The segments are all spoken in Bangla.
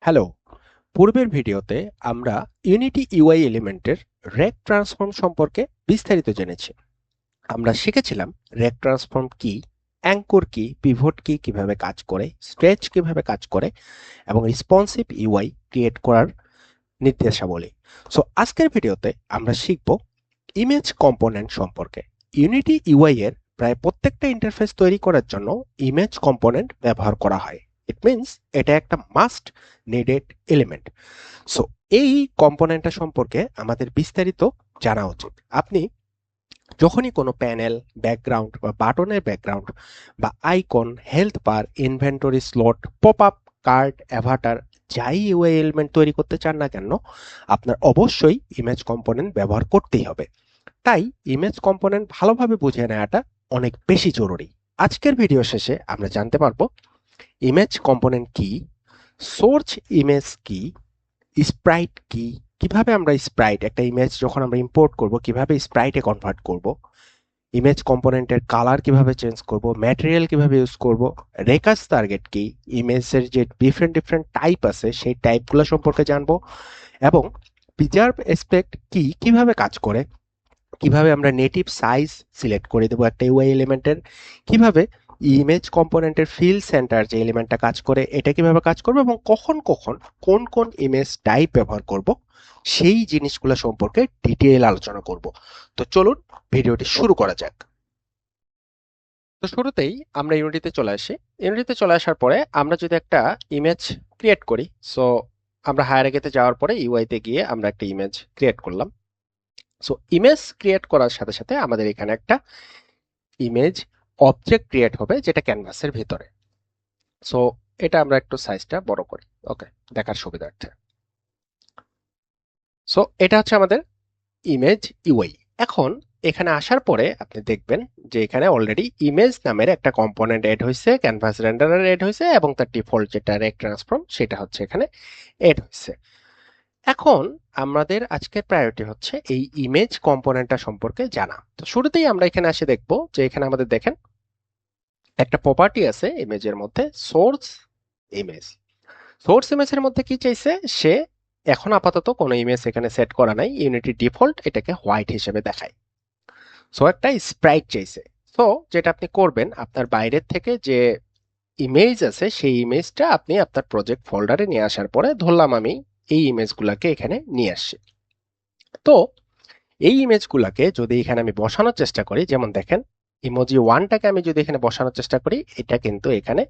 হ্যালো। পূর্বের ভিডিওতে আমরা ইউনিটি ইউআই এলিমেন্টের রেক ট্রান্সফর্ম সম্পর্কে বিস্তারিত জেনেছি। আমরা শিখেছিলাম রেক ট্রান্সফর্ম কি, অ্যাঙ্কর কি, পিভট কি কিভাবে কাজ করে, স্ট্রেচ কিভাবে কাজ করে এবং রেসপন্সিভ ইউআই ক্রিয়েট করার নির্দেশাবলী। সো আজকের ভিডিওতে আমরা শিখব ইমেজ কম্পোনেন্ট সম্পর্কে। ইউনিটি ইউআই এর প্রায় প্রত্যেকটা ইন্টারফেস তৈরি করার জন্য ইমেজ কম্পোনেন্ট ব্যবহার করা হয়। ইট মিনস এটা একটা মাস্ট নিডেড এলিমেন্ট। সো এই কম্পোনেন্টটা সম্পর্কে আমাদের বিস্তারিত জানা উচিত। আপনি যখনই কোনো প্যানেল, ব্যাকগ্রাউন্ড বা বাটনের ব্যাকগ্রাউন্ড বা icon, health bar, inventory slot, pop up, card, avatar যাই ইউআই এলিমেন্ট তৈরি করতে চান না কেন, আপনার অবশ্যই ইমেজ কম্পোনেন্ট ব্যবহার করতেই হবে। তাই ইমেজ কম্পোনেন্ট ভালোভাবে বুঝে নেওয়াটা অনেক বেশি জরুরি। আজকের ভিডিও শেষে আমরা জানতে পারবো ইমেজ কম্পোনেন্ট কি, সোর্স ইমেজ কি, স্প্রাইট কি, কিভাবে আমরা স্প্রাইট একটা ইমেজ যখন আমরা ইম্পোর্ট করব কিভাবে স্প্রাইটে কনভার্ট করব, ইমেজ কম্পোনেন্টের কালার কিভাবে চেঞ্জ করব, ম্যাটেরিয়াল কিভাবে ইউজ করব, রেকাস টার্গেট কি, ইমেজের যে ডিফারেন্ট ডিফারেন্ট টাইপ আছে সেই টাইপগুলো সম্পর্কে জানবো এবং প্রিজার্ভ এসপেক্ট কি, কিভাবে কাজ করে, কিভাবে আমরা নেটিভ সাইজ সিলেক্ট করে দেবো একটা ইউআই এলিমেন্টের, কিভাবে ইমেজ কম্পোনেন্টের ফিল সেন্টার যে এলিমেন্টটা কাজ করে এটা কিভাবে কাজ করবে এবং কখন কখন কোন কোন ইমেজ টাইপ ব্যবহার করব সেই জিনিসগুলো সম্পর্কে ডিটেইল আলোচনা করব। তো চলুন ভিডিওটি শুরু করা যাক। তো শুরুতেই আমরা ইউনিটিতে চলে আসি। ইউনিটিতে চলে আসার পরে আমরা যদি একটা ইমেজ ক্রিয়েট করি, সো আমরা হায়ারার্কিতে যাওয়ার পরে ইউআইতে গিয়ে আমরা একটা ইমেজ ক্রিয়েট করলাম। সো ইমেজ ক্রিয়েট করার সাথে সাথে আমাদের এখানে একটা ইমেজ অবজেক্ট ক্রিয়েট হবে যেটা ক্যানভাসের ভিতরে। সো এটা আমরা একটু সাইজটা বড় করি, ওকে, দেখার সুবিধার্থে। সো এটা হচ্ছে আমাদের ইমেজ ইউআই। এখন এখানে আসার পরে আপনি দেখবেন যে এখানে অলরেডি ইমেজ নামের একটা কম্পোনেন্ট এড হয়েছে, ক্যানভাস রেন্ডারার এড হয়েছে এবং তার ডিফল্ট যেটা রেক ট্রান্সফর্ম সেটা হচ্ছে এখানে এড হয়েছে। এখন আমাদের আজকের প্রায়োরিটি হচ্ছে এই ইমেজ কম্পোনেন্টটা সম্পর্কে জানা। তো শুরুতেই আমরা এখানে এসে দেখবো যে এখানে আমাদের দেখেন একটা প্রপার্টি আছে ইমেজের মধ্যে, সোর্স ইমেজ। সোর্স ইমেজের মধ্যে কি চাইছে সে, এখন আপাতত কোনো ইমেজ এখানে সেট করা নাই, ইউনিটি ডিফল্ট এটাকে হোয়াইট হিসেবে দেখায়। সো একটা স্প্রাইট চাইছে। সো যেটা আপনি করবেন, আপনার বাইরের থেকে যে ইমেজ আছে সেই ইমেজটা আপনি আপনার প্রজেক্ট ফোল্ডারে নিয়ে আসার পরে, ধরলাম আমি এই ইমেজগুলোকে এখানে নিয়ে আসছি। তো এই ইমেজগুলোকে যদি এখানে আমি বসানোর চেষ্টা করি, যেমন দেখেন ইমোজি ওয়ানটাকে আমি যদি এখানে বসানোর চেষ্টা করি, এটা কিন্তু এখানে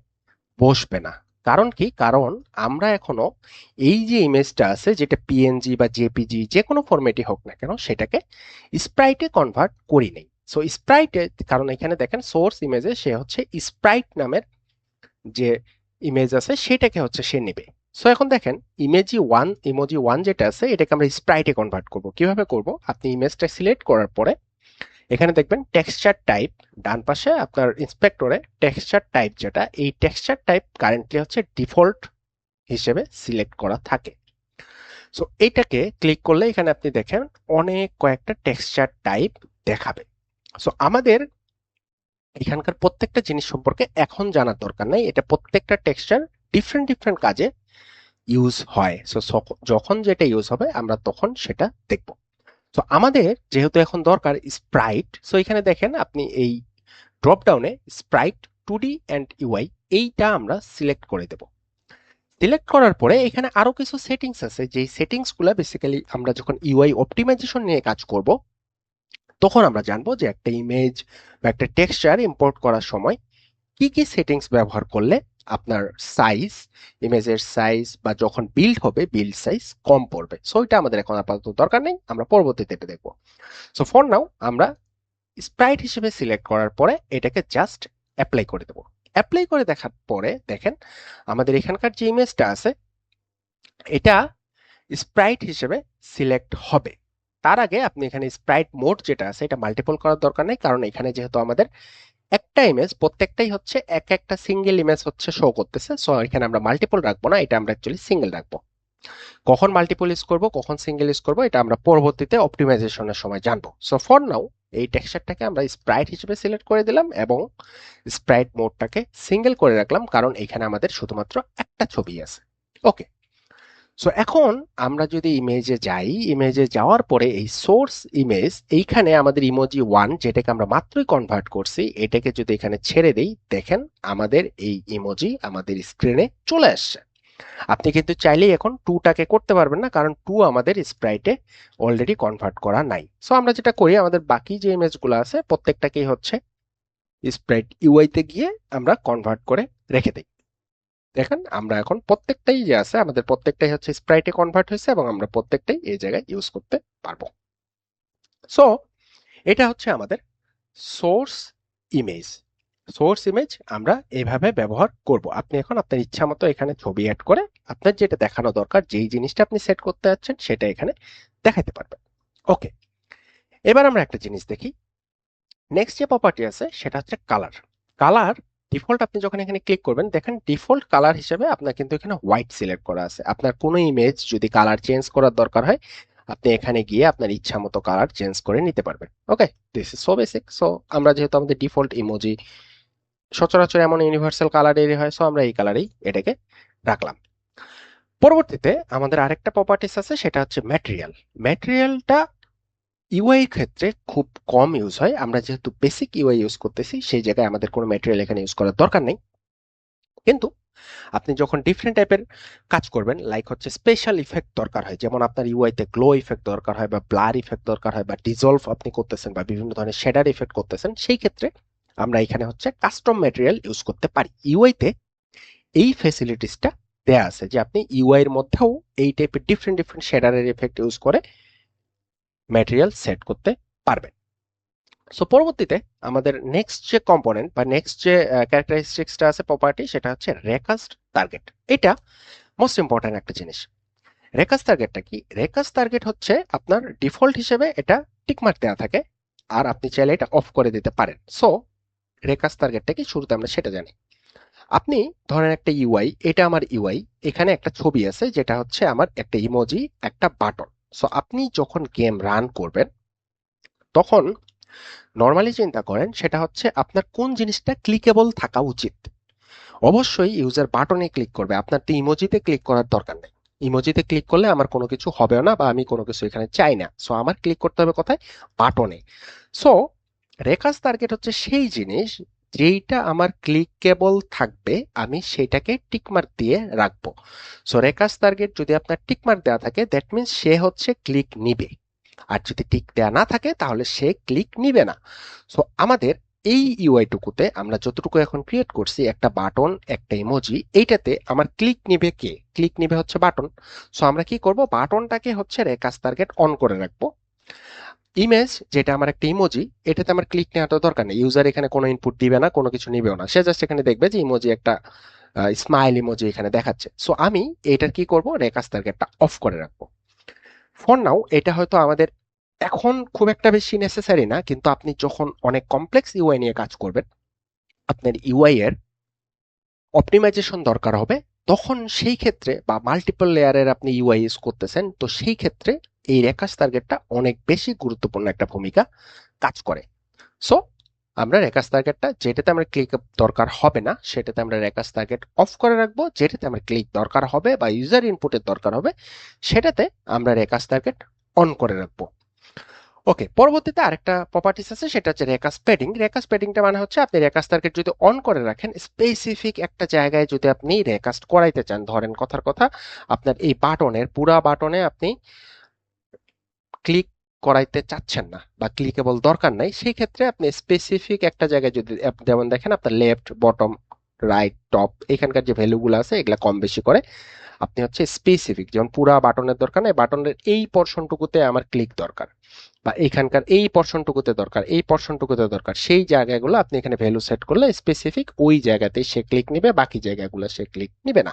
বসবে না। কারণ কি? কারণ আমরা এখনো এই যে ইমেজটা আছে যেটা পিএনজি বা জেপিজি যে কোনো ফরম্যাটই হোক না কেন সেটাকে স্প্রাইটে কনভার্ট করি নাই। সো স্প্রাইটে, কারণ এখানে দেখেন সোর্স ইমেজে সে হচ্ছে স্প্রাইট নামের যে ইমেজ আছে সেটাকে হচ্ছে সে নেবে। সো এখন দেখেন ইমোজি ওয়ান যেটা আছে এটাকে আমরা স্প্রাইটে কনভার্ট করব। কিভাবে করব? আপনি ইমেজটা সিলেক্ট করার পরে এখানে দেখবেন টেক্সচার টাইপ, ডান পাশে আপনার ইন্সপেক্টরে টেক্সচার টাইপ যেটা, এই টেক্সচার টাইপ কারেন্টলি হচ্ছে ডিফল্ট হিসেবে সিলেক্ট করা থাকে। সো এইটাকে ক্লিক করলে এখানে আপনি দেখেন অনেক কয়েকটা টেক্সচার টাইপ দেখাবে। সো আমাদের এখানকার প্রত্যেকটা জিনিস সম্পর্কে এখন জানার দরকার নাই, এটা প্রত্যেকটা টেক্সচার ডিফারেন্ট ডিফারেন্ট কাজে ইউজ হয়। সো যখন যেটা ইউজ হবে আমরা তখন সেটা দেখব। তো আমাদের যেহেতু এখন দরকার স্প্রাইট, সো এখানে দেখেন আপনি এই ড্রপ ডাউনে স্প্রাইট 2D অ্যান্ড ইউআই এইটা আমরা সিলেক্ট করে দেব। সিলেক্ট করার পরে এখানে আরো কিছু সেটিংস আছে, যেই সেটিংসগুলো বেসিক্যালি আমরা যখন ইউআই অপটিমাইজেশন নিয়ে কাজ করব তখন আমরা জানবো যে একটা ইমেজ বা একটা টেক্সচার ইম্পোর্ট করার সময় কি কি সেটিংস ব্যবহার করলে আপনার সাইজ, ইমেজের সাইজ বা যখন বিল্ড হবে বিল্ড সাইজ কম পড়বে। সো এটা আমাদের এখন আপাতত দরকার নেই, আমরা পরবর্তীতে এটা দেখবো। সো ফর নাও আমরা স্প্রাইট হিসেবে সিলেক্ট করার পরে এটাকে জাস্ট অ্যাপ্লাই করে দেবো। অ্যাপ্লাই করে দেখার পরে দেখেন আমাদের এখানকার যে ইমেজটা আছে এটা স্প্রাইট হিসেবে সিলেক্ট হবে। তার আগে আপনি এখানে স্প্রাইট মোড যেটা আছে এটা মাল্টিপল করার দরকার নেই, কারণ এখানে যেহেতু আমাদের একটা ইমেজ প্রত্যেকটাই হচ্ছে এক একটা সিঙ্গেল ইমেজ হচ্ছে শো করতেছে, সো এখানে আমরা মাল্টিপল রাখবো না, এটা আমরা অ্যাকচুয়ালি সিঙ্গেল রাখবো। কখন মাল্টিপল ইউজ করব কখন সিঙ্গেল ইউজ করব এটা আমরা পরবর্তীতে অপটিমাইজেশনের সময় জানবো। সো ফর নাও এই টেক্সচারটাকে আমরা স্প্রাইট হিসেবে সিলেক্ট করে দিলাম এবং স্প্রাইট মোডটাকে সিঙ্গেল করে রাখলাম, কারণ এখানে আমাদের শুধুমাত্র একটা ছবি আছে। ওকে, সো এখন আমরা যদি ইমেজে যাই, ইমেজে যাওয়ার পরে এই সোর্স ইমেজ, এইখানে আমাদের ইমোজি 1 যেটাকে আমরা মাত্রই কনভার্ট করছি, এটাকে যদি এখানে ছেড়ে দেই, দেখেন আমাদের এই ইমোজি আমাদের স্ক্রিনে চলে আসছে। আপনি কিন্তু চাইলেই এখন 2টাকে করতে পারবেন না, কারণ 2 আমাদের স্প্রাইটে অলরেডি কনভার্ট করা নাই। সো আমরা যেটা করি, আমাদের বাকি যে ইমেজগুলো আছে প্রত্যেকটাকেই হচ্ছে স্প্রাইট ইউআইতে গিয়ে আমরা কনভার্ট করে রেখে দিই। দেখেন আমরা এখন প্রত্যেকটাই যে আছে আমাদের প্রত্যেকটাই হচ্ছে স্প্রাইটে কনভার্ট হয়েছে এবং আমরা প্রত্যেকটাই এই জায়গায় ইউজ করতে পারবো। সো এটা হচ্ছে আমাদের সোর্স ইমেজ। সোর্স ইমেজ আমরা এভাবে ব্যবহার করব। আপনি এখন আপনার ইচ্ছা মতো এখানে ছবি অ্যাড করে আপনার যেটা দেখানো দরকার, যেই জিনিসটা আপনি সেট করতে যাচ্ছেন সেটা এখানে দেখাতে পারবেন। ওকে, এবার আমরা একটা জিনিস দেখি। নেক্সট যে প্রপার্টি আছে সেটা হচ্ছে কালার। কালার ডিফল্ট আপনি যখন এখানে ক্লিক করবেন, দেখেন ডিফল্ট কালার হিসেবে আপনার কিন্তু এখানে হোয়াইট সিলেক্ট করা আছে। আপনার কোনো ইমেজ যদি কালার চেঞ্জ করার দরকার হয়, আপনি এখানে গিয়ে আপনার ইচ্ছা মতো কালার চেঞ্জ করে নিতে পারবেন। Okay, this is so basic. So আমরা যেহেতু আমাদের ডিফল্ট ইমোজি সচরাচর এমন ইউনিভার্সাল কালারেরই হয়, সো আমরা এই কালারেই এটাকে রাখলাম। পরবর্তীতে আমাদের আরেকটা প্রপার্টিস আছে, সেটা হচ্ছে ম্যাটেরিয়াল। ম্যাটেরিয়ালটা ইউআই ক্ষেত্রে খুব কম ইউজ হয়। আমরা যেহেতু বেসিক ইউআই ইউজ করতেছি, সেই জায়গায় আমাদের কোনো ম্যাটেরিয়াল এখানে ইউজ করার দরকার নেই। কিন্তু আপনি যখন ডিফারেন্ট টাইপের কাজ করবেন, লাইক হচ্ছে স্পেশাল ইফেক্ট দরকার হয়, যেমন আপনার ইউআইতে গ্লো ইফেক্ট দরকার হয় বা ব্লার ইফেক্ট দরকার হয় বা ডিজলভ আপনি করতেছেন বা বিভিন্ন ধরনের শেডার ইফেক্ট করতেছেন, সেই ক্ষেত্রে আমরা এখানে হচ্ছে কাস্টম ম্যাটেরিয়াল ইউজ করতে পারি। ইউআইতে এই ফ্যাসিলিটিসটা দেয়া আছে যে আপনি ইউআই এর মধ্যেও এই টাইপের ডিফারেন্ট ডিফারেন্ট শেডারের ইফেক্ট ইউজ করে ম্যাটেরিয়াল সেট করতে পারবেন। সো পরবর্তীতে আমাদের নেক্সট যে কম্পোনেন্ট বা নেক্সট যে ক্যারেক্টারিস্টিক্সটা আছে প্রপার্টি, সেটা হচ্ছে রেকাস্ট টার্গেট। এটা মোস্ট ইম্পর্ট্যান্ট একটা জিনিস। রেকাস্ট টার্গেটটা কি? রেকাস্ট টার্গেট হচ্ছে আপনার ডিফল্ট হিসেবে এটা টিকমার্ক দেওয়া থাকে, আর আপনি চাইলে এটা অফ করে দিতে পারেন। সো রেকাস্ট টার্গেটটা কি শুরুতে আমরা সেটা জানি। আপনি ধরেন একটা ইউআই, এটা আমার ইউআই, এখানে একটা ছবি আছে যেটা হচ্ছে আমার একটা ইমোজি, একটা বাটন। সো আপনি যখন গেম রান করবেন তখন নর্মালি চিন্তা করেন সেটা হচ্ছে আপনার কোন জিনিসটা ক্লিকেবল থাকা উচিত। অবশ্যই ইউজার বাটনে ক্লিক করবে, আপনার তো ইমোজিতে ক্লিক করার দরকার নেই। ইমোজিতে ক্লিক করলে আমার কোনো কিছু হবে না বা আমি কোনো কিছু এখানে চাই না। সো আমার ক্লিক করতে হবে কোথায়? বাটনে। সো রেখাস টার্গেট হচ্ছে সেই জিনিস যেইটা আমার ক্লিকেবল থাকবে, আমি সেটাকে টিকমার্ক দিয়ে রাখবো। সো রেখাস টার্গেট যদি আপনার টিকমার্ক দেওয়া থাকে, দ্যাট মিনস সে হচ্ছে ক্লিক নিবে। আর যদি টিক দেওয়া না থাকে তাহলে সে ক্লিক নিবে না। সো আমাদের এই ইউআই টুকুতে আমরা যতটুকু এখন ক্রিয়েট করছি, একটা বাটন, একটা ইমোজি, এইটাতে আমার ক্লিক নিবে কে? ক্লিক নিবে হচ্ছে বাটন। সো আমরা কি করব? বাটনটাকে হচ্ছে রেকাস টার্গেট অন করে রাখবো। ইমেজ যেটা আমার একটা ইমোজি, এটাতে আমার ক্লিক নেওয়ার তো দরকার নেই। ইউজার এখানে কোনো ইনপুট দিবে না, কোনো কিছু নিবেও না, সে জাস্ট এখানে দেখবে যে ইমোজি একটা স্মাইল ইমোজি এখানে দেখাচ্ছে। সো আমি এটার কি করব? রেকাস টার্গেটটা অফ করে রাখবো। ফর নাও এটা হয়তো আমাদের এখন খুব একটা বেশি নেসেসারি না, কিন্তু আপনি যখন অনেক কমপ্লেক্স ইউআই নিয়ে কাজ করবেন, আপনার ইউআই এর অপটিমাইজেশন দরকার হবে, তখন সেই ক্ষেত্রে বা মাল্টিপল লেয়ারের আপনি ইউআই ইউজ করতেছেন, তো সেই ক্ষেত্রে এই রেখাস টার্গেটটা অনেক বেশি গুরুত্বপূর্ণ একটা ভূমিকা কাজ করে। সো আমরা রেখাস টার্গেটটা, যেটাতে আমরা ক্লিক দরকার হবে না সেটাতে আমরা রেখাস টার্গেট অফ করে রাখবো, যেটাতে আমরা ক্লিক দরকার হবে বা ইউজার ইনপুটের দরকার হবে সেটাতে আমরা রেখাস টার্গেট অন করে রাখবো। ওকে, পরবর্তীতে আরেকটা প্রপার্টিস আছে, সেটা হচ্ছে রেকাস প্যাডিং। রেকাস প্যাডিংটা মানে হচ্ছে আপনি রেকাস টার্গেট যদি অন করে রাখেন, স্পেসিফিক একটা জায়গায় যদি আপনি রেকাস্ট করাইতে চান, ধরেন কথার কথা আপনার এই বাটনের পুরা বাটনে আপনি ক্লিক করাইতে চাচ্ছেন না বা ক্লিকেবল দরকার নাই, সেই ক্ষেত্রে আপনি স্পেসিফিক একটা জায়গায় যদি যেমন দেখেন আপনার লেফট, বটম, রাইট, টপ, এখানকার যে ভ্যালুগুলো আছে এগুলা কম বেশি করে আপনি হচ্ছে স্পেসিফিক, যেমন পুরা বাটনের দরকার নেই, বাটনের এই পর্শনটুকুতে আমার ক্লিক দরকার বা এখানকার এই পর্শনটুকুতে দরকার, এই পর্শনটুকুতে দরকার, সেই জায়গাগুলো আপনি এখানে ভ্যালু সেট করলে স্পেসিফিক ওই জায়গাতেই সে ক্লিক নিবে, বাকি জায়গাগুলো সে ক্লিক নিবে না।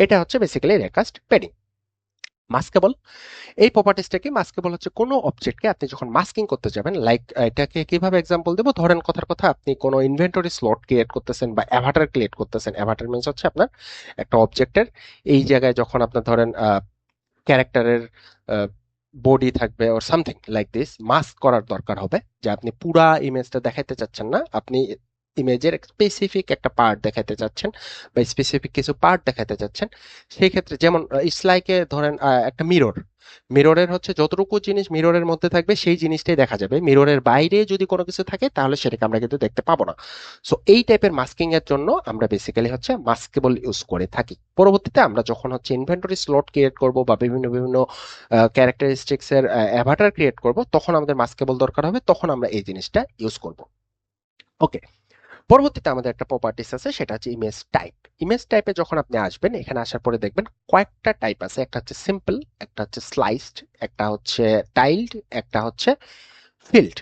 এটা হচ্ছে বেসিক্যালি রেকাস্ট প্যাডিং। মাস্কেবল, এই প্রপার্টিসটা কি? মাস্কেবল হচ্ছে কোনো অবজেক্টকে আপনি যখন মাস্কিং করতে যাবেন, লাইক এটাকে কিভাবে এক্সাম্পল দেবো, ধরেন কথার কথা আপনি কোনো ইনভেন্টরি স্লট ক্রিয়েট করতেছেন বা অ্যাভাটার ক্রিয়েট করতেছেন। অ্যাভাটার মিনস হচ্ছে আপনার একটা অবজেক্টের এই জায়গায় যখন আপনার ধরেন ক্যারেক্টারের বডি থাকবে ওর সামথিং লাইক দিস, মাস্ক করার দরকার হবে, যে আপনি পুরা ইমেজটা দেখাইতে চাচ্ছেন না, আপনি ইমেজের স্পেসিফিক একটা পার্ট দেখাতে চাচ্ছেন বা স্পেসিফিক কিছু পার্ট দেখাতে চাচ্ছেন, সেই ক্ষেত্রে যেমন ইটস লাইক এ ধরেন একটা মিরর, মিররের হচ্ছে যতটুকু জিনিস মিররের মধ্যে থাকবে সেই জিনিসটাই দেখা যাবে, মিররের বাইরে যদি কোনো কিছু থাকে তাহলে সেটাকে আমরা কিন্তু দেখতে পাবো না। সো এই টাইপের মাস্কিং এর জন্য আমরা বেসিক্যালি হচ্ছে মাস্কেবল ইউজ করে থাকি। পরবর্তীতে আমরা যখন হচ্ছে ইনভেন্টরি স্লট ক্রিয়েট করব বা বিভিন্ন বিভিন্ন ক্যারেক্টারিস্টিক্স এর অ্যাভাটার ক্রিয়েট করব, তখন আমাদের মাস্কেবল দরকার হবে, তখন আমরা এই জিনিসটা ইউজ করব। ওকে, পরবর্তীতে আমাদের একটা প্রপার্টিস আছে, সেটা হচ্ছে ইমেজ টাইপ। ইমেজ টাইপে যখন আপনি আসবেন, এখানে আসার পরে দেখবেন কয়েকটা টাইপ আছে, একটা হচ্ছে সিম্পল, একটা হচ্ছে স্লাইসড, একটা হচ্ছে টাইলড, একটা হচ্ছে ফিল্ড।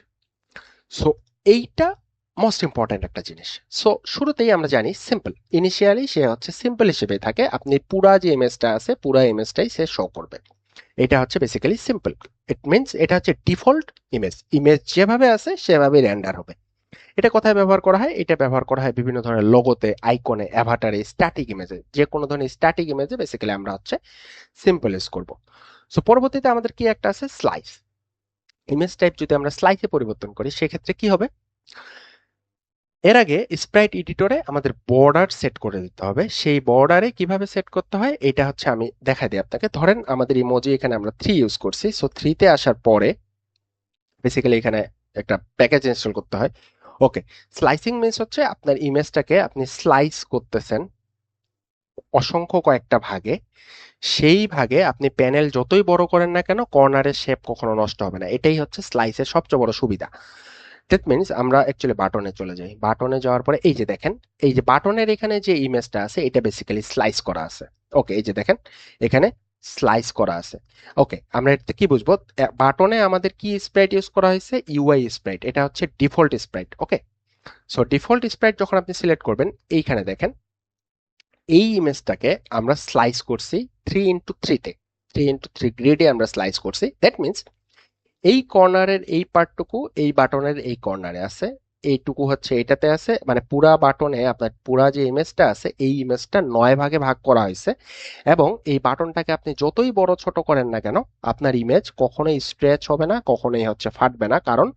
সো এইটা মোস্ট ইম্পর্ট্যান্ট একটা জিনিস। সো শুরুতেই আমরা জানি সিম্পল, ইনিশিয়ালি সে হচ্ছে সিম্পল হিসেবে থাকে, আপনি পুরা যে ইমেজটা আছে পুরা ইমেজটাই সে শো করবে। এটা হচ্ছে বেসিক্যালি সিম্পল। ইট মিনস এটা হচ্ছে ডিফল্ট ইমেজ, ইমেজ যেভাবে আছে সেভাবেই রেন্ডার হবে। এটা কোথায় ব্যবহার করা হয়? এটা ব্যবহার করা হয় বিভিন্ন ধরনের লোগোতে, আইকনে, অ্যাভাটারে, স্ট্যাটিক ইমেজে। যে কোনো ধরনের স্ট্যাটিক ইমেজে বেসিক্যালি আমরা হচ্ছে সিম্পল ইউজ করব। সো পরবর্তীতে আমাদের কি একটা আছে? স্লাইস। ইমেজ টাইপ যদি আমরা স্লাইসে পরিবর্তন করি সেক্ষেত্রে কি হবে? এর আগে স্প্রাইট এডিটরে আমাদের বর্ডার সেট করে দিতে হবে। সেই বর্ডারে কিভাবে সেট করতে হয় এটা হচ্ছে আমি দেখাই দিই আপনাকে। ধরেন আমাদের ইমোজি এখানে আমরা 3 ইউজ করছি। সো 3 তে আসার পরে বেসিক্যালি এখানে একটা প্যাকেজ ইনস্টল করতে হয়। ওকে, স্লাইসিং মিনস হচ্ছে আপনার ইমেজটাকে আপনি স্লাইস করতেছেন অসংখ্য কয়েকটা ভাগে। সেই ভাগে আপনি প্যানেল যতই বড় করেন না কেন কর্নারের শেপ কখনো নষ্ট হবে না। এটাই হচ্ছে স্লাইসের সবচেয়ে বড় সুবিধা। দ্যাট মিনস আমরা অ্যাকচুয়ালি বাটনে চলে যাই। বাটনে যাওয়ার পরে এই যে দেখেন, এই যে বাটনের এখানে যে ইমেজটা আছে এটা বেসিক্যালি স্লাইস করা আছে। ওকে, এই যে দেখেন এখানে স্লাইস করা আছে। ওকে, আমরা এটাতে কি বুঝবো? বাটনে আমাদের কি স্প্রাইট ইউজ করা হয়েছে? UI sprite. এটা হচ্ছে default sprite. Okay, so default sprite যখন আপনি সিলেক্ট করবেন, এইখানে দেখেন এই ইমেজটাকে আমরা স্লাইস করছি 3x3 তে, 3x3 গ্রিডে আমরা স্লাইস করছি। দ্যাট মিনস এই কর্নারের এই পার্টটুকু এই বাটনের এই কর্নারে আছে, এইটুকু হচ্ছে এটাতে আছে, মানে পুরা বাটনে আপনার পুরা যে ইমেজটা আছে এই ইমেজটা 9 ভাগে ভাগ করা হয়েছে। এবং এই বাটনটাকে আপনি যতই বড় ছোট করেন না কেন আপনার ইমেজ কখনোই স্ট্রেচ হবে না, কখনোই হচ্ছে ফাটবে না, কারণ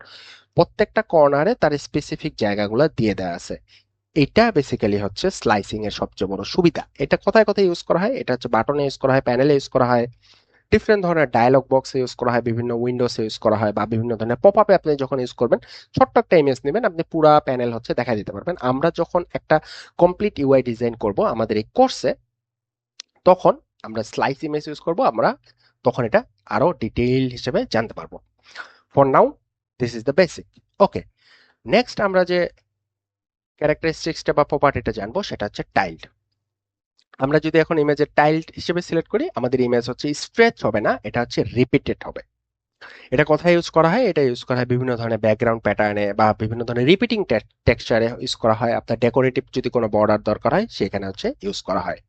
প্রত্যেকটা কর্নারে তার স্পেসিফিক জায়গাগুলো দিয়ে দেওয়া আছে। এটা বেসিক্যালি হচ্ছে স্লাইসিং এর সবচেয়ে বড় সুবিধা। এটা কোথায় কোথায় ইউজ করা হয়? এটা হচ্ছে বাটনে ইউজ করা হয়, প্যানেলে ইউজ করা হয়, ডিফারেন্ট ধরনের ডায়ালগ বক্সে ইউজ করা হয়, বিভিন্ন উইন্ডোসে ইউজ করা হয়, বা বিভিন্ন ধরনের পপ আপে আপনি যখন ইউজ করবেন, ছোট্ট একটা ইমেজ নেবেন, আপনি পুরা প্যানেল হচ্ছে দেখা দিতে পারবেন। আমরা যখন একটা কমপ্লিট ইউআই ডিজাইন করব আমাদের এই কোর্সে, তখন আমরা স্লাইস ইমেজ ইউজ করব, আমরা তখন এটা আরো ডিটেইল হিসেবে জানতে পারবো। For now this is the basic. Okay, next আমরা যে ক্যারেক্টারিস্টিক্সটা বা প্রপার্টিটা জানবো সেটা হচ্ছে টাইলড। আমরা যদি এখন ইমেজের টাইলড হিসেবে সিলেক্ট করি, আমাদের ইমেজ হচ্ছে স্ট্রেচ হবে না, এটা হচ্ছে রিপিটেড হবে। এটা কোথায় ইউজ করা হয়? এটা ইউজ করা হয় বিভিন্ন ধরনের ব্যাকগ্রাউন্ড প্যাটার্নে বা বিভিন্ন ধরনের রিপিটিং টেক্সচারে ইউজ করা হয়। আপনার ডেকোরেটিভ যদি কোনো বর্ডার দরকার হয় সেখানে হচ্ছে ইউজ করা হয়।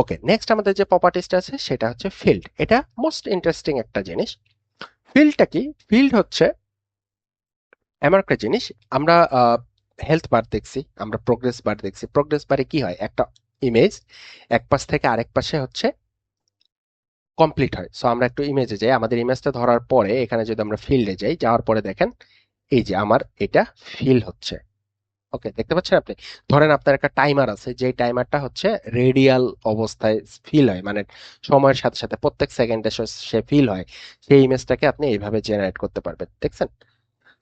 ওকে, নেক্সট আমাদের যে প্রপার্টিসটা আছে সেটা হচ্ছে ফিল্ড। এটা মোস্ট ইন্টারেস্টিং একটা জিনিস। ফিল্ডটা কি? ফিল্ড হচ্ছে এমন একটা জিনিস, আমরা হেলথ বার দেখছি, আমরা প্রোগ্রেস বার দেখছি। প্রোগ্রেস বারে কি হয়? একটা ইমেজ এক পাশ থেকে আরেক পাশে হচ্ছে কমপ্লিট হয়। সো আমরা একটু ইমেজে যাই, আমাদের ইমেজটা ধরার পরে এখানে যদি আমরা ফিল্ডে যাই, যাওয়ার পরে দেখেন এই যে আমার এটা ফিল হচ্ছে। ওকে, দেখতে পাচ্ছেন আপনি? ধরেন আপনার একটা টাইমার আছে, যে টাইমারটা হচ্ছে রেডিয়াল অবস্থায় ফিল হয়, মানে সময়ের সাথে সাথে প্রত্যেক সেকেন্ডে সে ফিল হয়। সেই ইমেজটাকে আপনি এইভাবে জেনারেট করতে পারবেন, দেখছেন?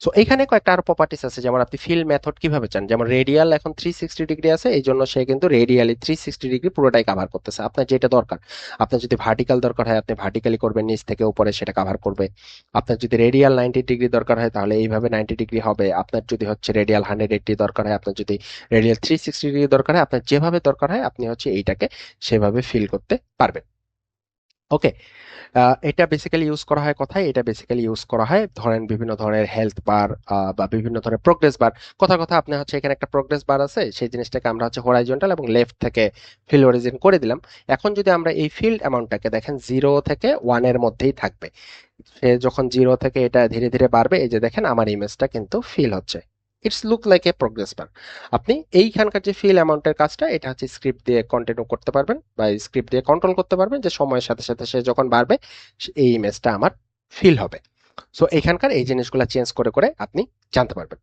সো এখানে কয়েকটা আরো প্রপার্টিস আছে, যেমন আপনি ফিল মেথড কিভাবে চান। যেমন রেডিয়াল এখন 360 ডিগ্রি আছে, এই জন্য সে কিন্তু রেডিয়ালি 360 ডিগ্রি পুরোটাই কাভার করতেছে। আপনার যেটা দরকার, আপনার যদি ভার্টিক্যাল দরকার হয় আপনি ভার্টিক্যালি করবেন, নিচ থেকে উপরে সেটা কাভার করবে। আপনার যদি রেডিয়াল 90 ডিগ্রি দরকার হয় তাহলে এইভাবে 90 ডিগ্রি হবে। আপনার যদি হচ্ছে রেডিয়াল 180 দরকার হয়, আপনার যদি রেডিয়াল 360 ডিগ্রি দরকার হয়, আপনার যেভাবে দরকার হয় আপনি হচ্ছে এইটাকে সেভাবে ফিল করতে পারবেন। ওকে, এটা বেসিক্যালি ইউজ করা হয় কোথায়? এটা বেসিক্যালি ইউজ করা হয় ধরেন বিভিন্ন ধরনের হেলথ বার বা বিভিন্ন ধরনের প্রোগ্রেস বার। কথা কথা আপনি হচ্ছে এখানে একটা প্রোগ্রেস বার আছে, সেই জিনিসটাকে আমরা হচ্ছে হরাইজন্টাল এবং লেফট থেকে ফিল অরিজিন করে দিলাম। এখন যদি আমরা এই ফিল্ড অ্যামাউন্টটাকে দেখেন 0 থেকে 1 এর মধ্যেই থাকবে। সে যখন 0 থেকে এটা ধীরে ধীরে বাড়বে, এই যে দেখেন আমার ইমেজটা কিন্তু ফিল হচ্ছে। It's look like a progress বার। আপনি এইখানকার যে ফিল অ্যামাউন্টের কাজটা এটা হচ্ছে স্ক্রিপ্ট দিয়ে কন্টিনিউ করতে পারবেন বা স্ক্রিপ্ট দিয়ে কন্ট্রোল করতে পারবেন, যে সময়ের সাথে সাথে সে যখন বাড়বে এই ইমেজটা আমার ফিল হবে। সো এখানকার এই জিনিসগুলো চেঞ্জ করে করে আপনি জানতে পারবেন।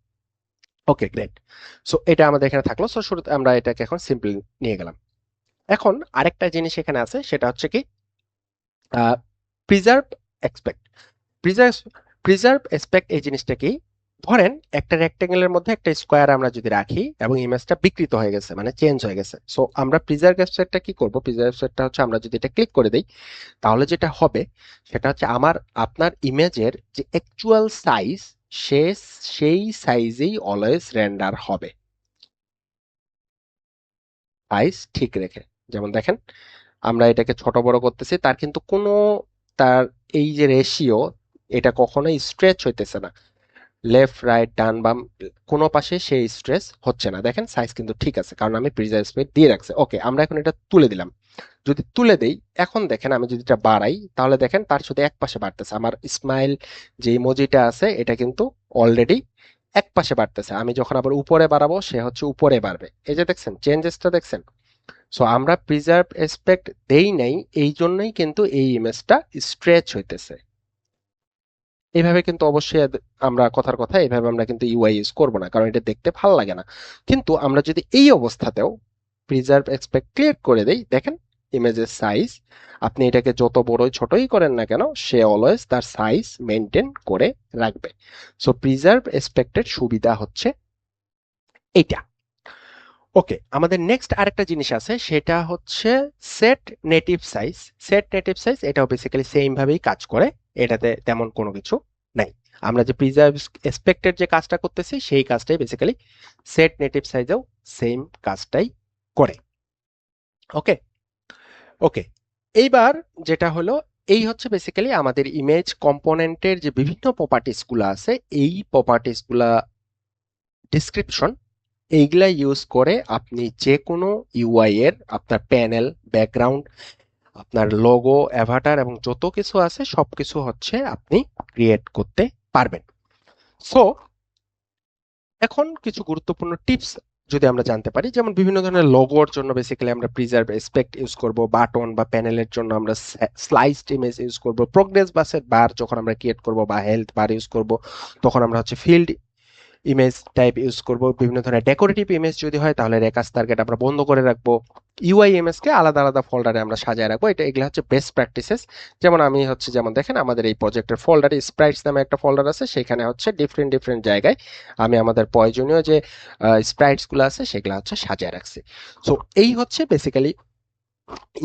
ওকে, গ্রেট। সো এটা আমাদের এখানে থাকলো। সো শুরুতে আমরা এটাকে এখন সিম্পল নিয়ে গেলাম। এখন আরেকটা জিনিস এখানে আছে, সেটা হচ্ছে কি preserve expect. Preserve preserve expect এই জিনিসটা কি? ধরেন একটা রেক্টেঙ্গেলের মধ্যে একটা স্কোয়ার আমরা যদি রাখি এবং ইমেজটা বিকৃত হয়ে গেছে, মানে চেঞ্জ হয়ে গেছে, সো আমরা প্রিজার্ভ এক্সপেক্টটা কি করব? প্রিজার্ভ এক্সপেক্টটা হচ্ছে আমরা যদি এটা ক্লিক করে দেই, তাহলে যেটা হবে সেটা হচ্ছে আপনার ইমেজের যে অ্যাকচুয়াল সাইজ, সে সেই সাইজেই অলওয়েজ রেন্ডার হবে, সাইজ ঠিক রেখে। যেমন দেখেন, আমরা এটাকে ছোট বড় করতেছি, তার কিন্তু কোনো, তার এই যে রেশিও, এটা কখনোই স্ট্রেচ হইতেছে না, লেফট রাইট ডান বাম কোনো পাশে সেই স্ট্রেস হচ্ছে না। দেখেন সাইজ কিন্তু ঠিক আছে, কারণ আমি প্রিজার্ভ স্পেস দিয়ে রাখছি। ওকে, আমরা এখন এটা তুলে দিলাম। যদি তুলে দেই, এখন দেখেন আমি যদি এটা বাড়াই, তাহলে দেখেন তার শুধু এক পাশে বাড়তেছে। আমার স্মাইল যে ইমোজিটা আছে এটা কিন্তু অলরেডি এক পাশে বাড়তেছে। আমি যখন আবার উপরে বাড়াবো, সে হচ্ছে উপরে বাড়বে। এই যে দেখছেন চেঞ্জেসটা, দেখছেন? সো আমরা প্রিজার্ভ এসপেক্ট দেই নাই, এই জন্যই কিন্তু এই ইমেজটা স্ট্রেচ হইতেছে। এইভাবে কিন্তু অবশ্যই আমরা কথার কথা, এইভাবে আমরা কিন্তু ইউআই ইউজ করব না, কারণ এটা দেখতে ভালো লাগে না। কিন্তু আমরা যদি এই অবস্থাতেও প্রিজার্ভ এক্সপেক্ট ক্লিক করে দেই, দেখেন ইমেজের সাইজ, আপনি এটাকে যত বড়ই ছোটই করেন না কেন, সে অলওয়েজ তার সাইজ মেনটেন করে রাখবে। সো প্রিজার্ভ এক্সপেক্টের সুবিধা হচ্ছে এইটা। ওকে, আমাদের নেক্সট আরেকটা জিনিস আছে, সেটা হচ্ছে set native size. Set native size এটাও বেসিক্যালি সেম ভাবেই কাজ করে, এটাতে তেমন কোনো কিছু নাই। আমরা যে প্রিজার্ভ এক্সপেক্টেড যে কাজটা করতেছি, সেই কাজটাই বেসিক্যালি সেট নেটিভ সাইজেও সেম কাজটাই করে। ওকে, ওকে, এইবার যেটা হলো, এই হচ্ছে বেসিক্যালি আমাদের ইমেজ কম্পোনেন্টের যে বিভিন্ন প্রপার্টিস গুলো আছে, এই প্রপার্টিস গুলা ডিসক্রিপশন, এইগুলা ইউজ করে আপনি যে কোনো ইউআই এর আপনার প্যানেল, ব্যাকগ্রাউন্ড, আপনার লোগো, অ্যাভাটার এবং যত কিছু আছে সবকিছু হচ্ছে আপনি ক্রিয়েট করতে পারবেন। সো এখন কিছু গুরুত্বপূর্ণ টিপস যদি আমরা জানতে পারি, যেমন বিভিন্ন ধরনের লোগোর জন্য বেসিক্যালি আমরা প্রিজার্ভ এসপেক্ট ইউজ করব, বাটন বা প্যানেলের জন্য আমরা স্লাইসড ইমেজ ইউজ করব, প্রোগ্রেস বার যখন আমরা ক্রিয়েট করব বা হেলথ বার ইউজ করব, তখন আমরা হচ্ছে ফিল্ড ইমেজ টাইপ ইউজ করব। বিভিন্ন ধরনের ডেকোরেটিভ ইমেজ যদি হয়, তাহলে রেকাস টার্গেট আমরা বন্ধ করে রাখবো। ইউআইএমএস কে আলাদা আলাদা ফোল্ডারে আমরা সাজায় রাখবো। এগুলো হচ্ছে বেস্ট প্র্যাকটিসেস। যেমন আমি হচ্ছে, যেমন দেখেন আমাদের এই প্রজেক্টের ফোল্ডারে স্প্রাইটস নামে একটা ফোল্ডার আছে, সেখানে হচ্ছে ডিফারেন্ট ডিফারেন্ট জায়গায় আমি আমাদের প্রয়োজনীয় যে স্প্রাইটস গুলো আছে সেগুলো হচ্ছে সাজায় রাখছি। সো এই হচ্ছে বেসিক্যালি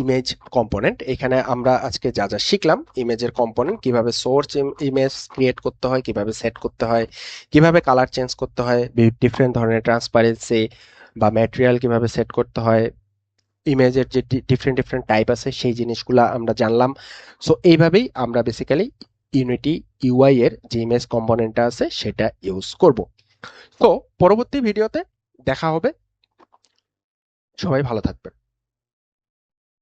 ইমেজ কম্পোনেন্ট। এখানে আমরা আজকে যা যা শিখলাম, ইমেজের কম্পোনেন্ট কিভাবে সোর্স ইমেজ ক্রিয়েট করতে হয়, কিভাবে সেট করতে হয়, কিভাবে কালার চেঞ্জ করতে হয়, ডিফারেন্ট ধরনের ট্রান্সপারেন্সি বা ম্যাটেরিয়াল কিভাবে সেট করতে হয়, ইমেজের যে ডিফারেন্ট ডিফারেন্ট টাইপ আছে সেই জিনিসগুলো আমরা জানলাম। সো এইভাবেই আমরা বেসিক্যালি ইউনিটি ইউআই এর যে ইমেজ কম্পোনেন্টটা আছে সেটা ইউজ করব। তো পরবর্তী ভিডিওতে দেখা হবে। সবাই ভালো থাকবেন।